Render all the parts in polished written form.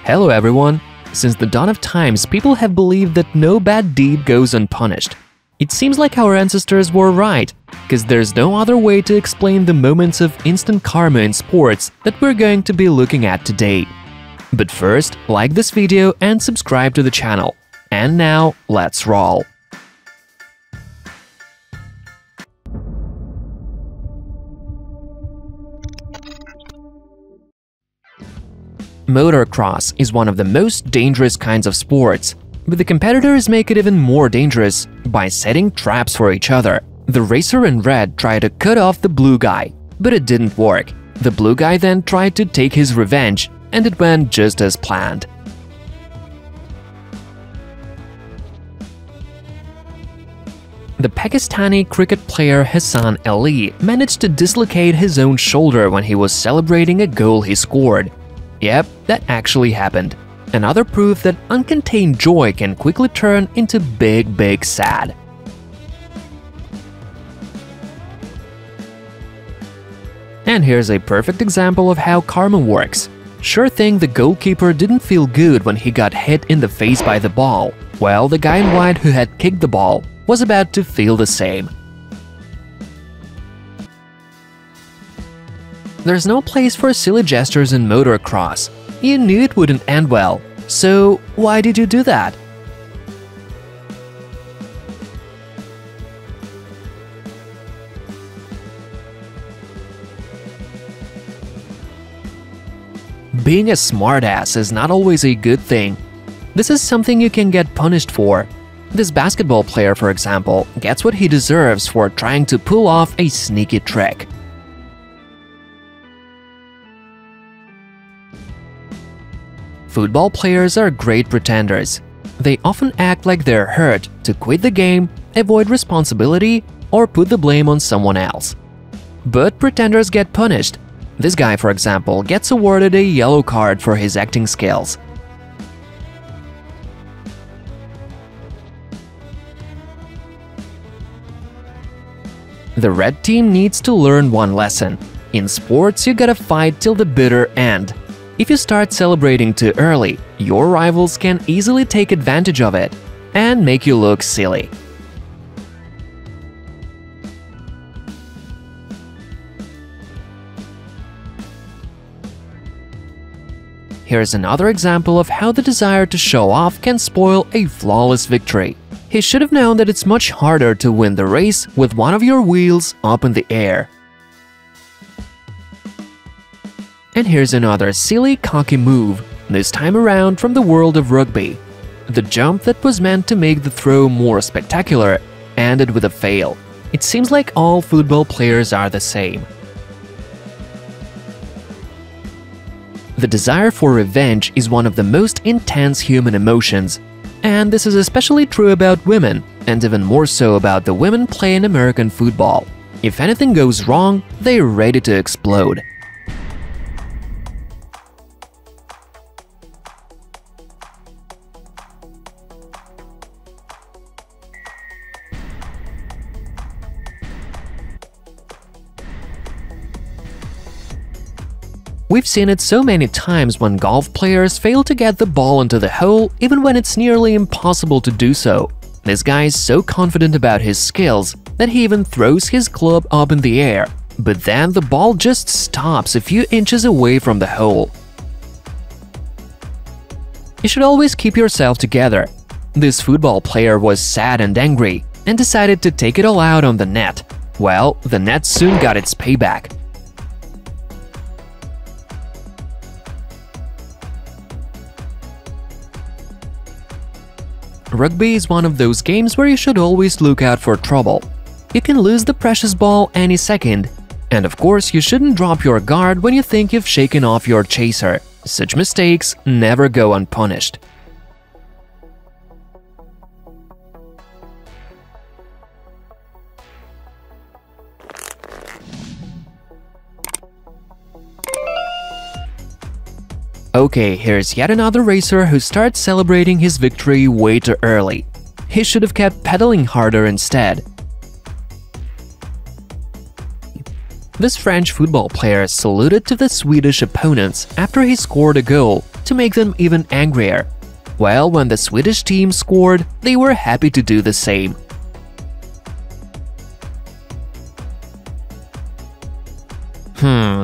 Hello everyone! Since the dawn of times, people have believed that no bad deed goes unpunished. It seems like our ancestors were right, because there's no other way to explain the moments of instant karma in sports that we're going to be looking at today. But first, like this video and subscribe to the channel. And now, let's roll! Motocross is one of the most dangerous kinds of sports, but the competitors make it even more dangerous by setting traps for each other. The racer in red tried to cut off the blue guy, but it didn't work. The blue guy then tried to take his revenge, and it went just as planned. The Pakistani cricket player Hassan Ali managed to dislocate his own shoulder when he was celebrating a goal he scored. Yep, that actually happened. Another proof that uncontained joy can quickly turn into big sad. And here's a perfect example of how karma works. Sure thing the goalkeeper didn't feel good when he got hit in the face by the ball. Well, the guy in white who had kicked the ball was about to feel the same. There's no place for silly gestures in motocross. You knew it wouldn't end well, so why did you do that? Being a smartass is not always a good thing. This is something you can get punished for. This basketball player, for example, gets what he deserves for trying to pull off a sneaky trick. Football players are great pretenders. They often act like they're hurt to quit the game, avoid responsibility, or put the blame on someone else. But pretenders get punished. This guy, for example, gets awarded a yellow card for his acting skills. The red team needs to learn one lesson. In sports, you gotta fight till the bitter end. If you start celebrating too early, your rivals can easily take advantage of it and make you look silly. Here's another example of how the desire to show off can spoil a flawless victory. He should have known that it's much harder to win the race with one of your wheels up in the air. And here's another silly, cocky move, this time around from the world of rugby. The jump that was meant to make the throw more spectacular ended with a fail. It seems like all football players are the same. The desire for revenge is one of the most intense human emotions, and this is especially true about women, and even more so about the women playing American football. If anything goes wrong, they're ready to explode. We've seen it so many times when golf players fail to get the ball into the hole even when it's nearly impossible to do so. This guy is so confident about his skills that he even throws his club up in the air, but then the ball just stops a few inches away from the hole. You should always keep yourself together. This football player was sad and angry and decided to take it all out on the net. Well, the net soon got its payback. Rugby is one of those games where you should always look out for trouble. You can lose the precious ball any second. And of course, you shouldn't drop your guard when you think you've shaken off your chaser. Such mistakes never go unpunished. Okay, here's yet another racer who starts celebrating his victory way too early. He should have kept pedaling harder instead. This French football player saluted to the Swedish opponents after he scored a goal to make them even angrier. Well, when the Swedish team scored, they were happy to do the same.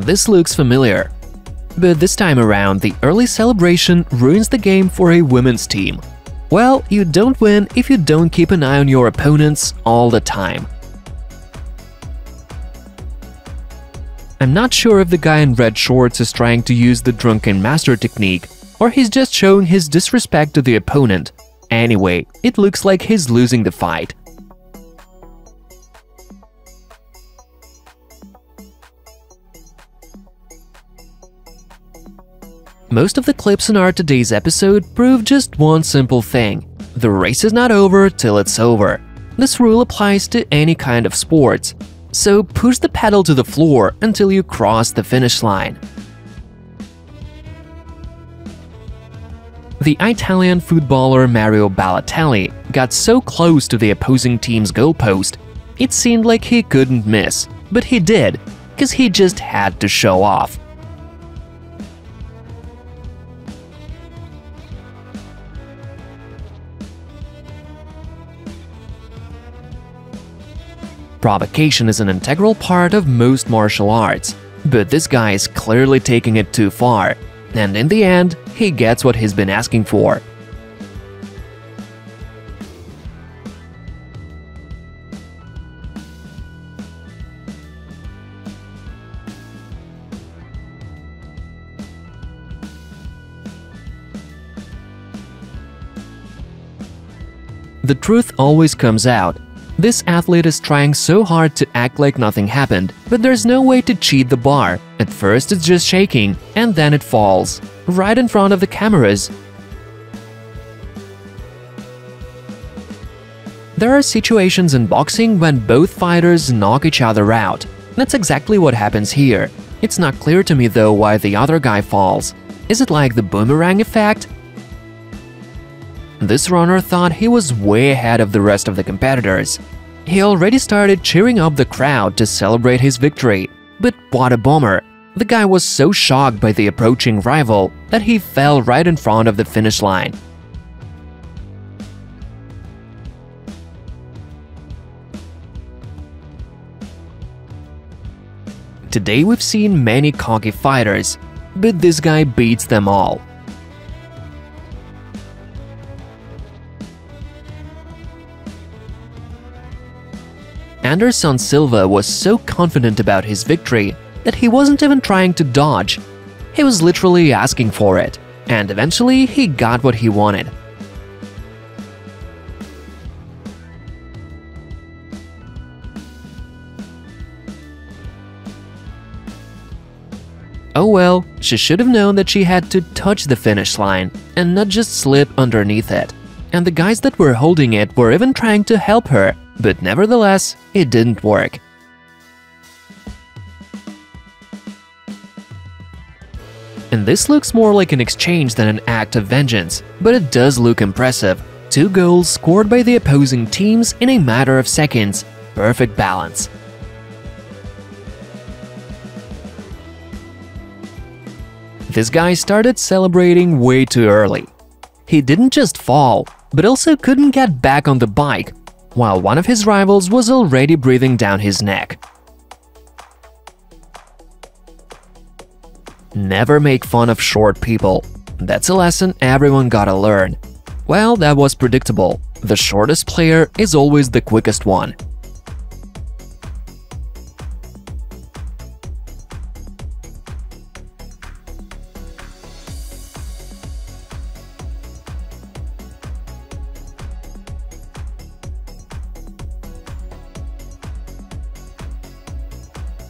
This looks familiar. But this time around, the early celebration ruins the game for a women's team. Well, you don't win if you don't keep an eye on your opponents all the time. I'm not sure if the guy in red shorts is trying to use the drunken master technique, or he's just showing his disrespect to the opponent. Anyway, it looks like he's losing the fight. Most of the clips in our today's episode prove just one simple thing: the race is not over till it's over. This rule applies to any kind of sports, so push the pedal to the floor until you cross the finish line. The Italian footballer Mario Balotelli got so close to the opposing team's goalpost, it seemed like he couldn't miss, but he did, because he just had to show off. Provocation is an integral part of most martial arts, but this guy is clearly taking it too far, and in the end, he gets what he's been asking for. The truth always comes out. This athlete is trying so hard to act like nothing happened, but there's no way to cheat the bar. At first it's just shaking, and then it falls, right in front of the cameras. There are situations in boxing when both fighters knock each other out. That's exactly what happens here. It's not clear to me though why the other guy falls. Is it like the boomerang effect? This runner thought he was way ahead of the rest of the competitors. He already started cheering up the crowd to celebrate his victory. But what a bummer! The guy was so shocked by the approaching rival that he fell right in front of the finish line. Today we've seen many cocky fighters, but this guy beats them all. Anderson Silva was so confident about his victory that he wasn't even trying to dodge. He was literally asking for it, and eventually he got what he wanted. Oh well, she should have known that she had to touch the finish line and not just slip underneath it. And the guys that were holding it were even trying to help her, but nevertheless, it didn't work. And this looks more like an exchange than an act of vengeance, but it does look impressive. 2 goals scored by the opposing teams in a matter of seconds. Perfect balance. This guy started celebrating way too early. He didn't just fall, but also couldn't get back on the bike, while one of his rivals was already breathing down his neck. Never make fun of short people. That's a lesson everyone gotta learn. Well, that was predictable. The shortest player is always the quickest one.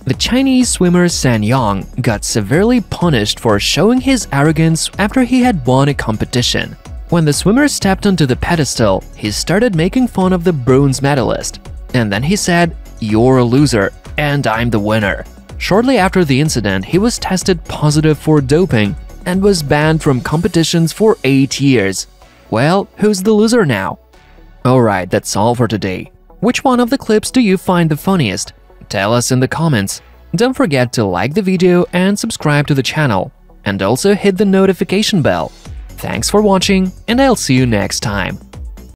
The Chinese swimmer San Yang got severely punished for showing his arrogance after he had won a competition. When the swimmer stepped onto the pedestal, he started making fun of the bronze medalist. And then he said, "You're a loser, and I'm the winner." Shortly after the incident, he was tested positive for doping and was banned from competitions for 8 years. Well, who's the loser now? Alright, that's all for today. Which one of the clips do you find the funniest? Tell us in the comments. Don't forget to like the video and subscribe to the channel. and also hit the notification bell. Thanks for watching, and I'll see you next time.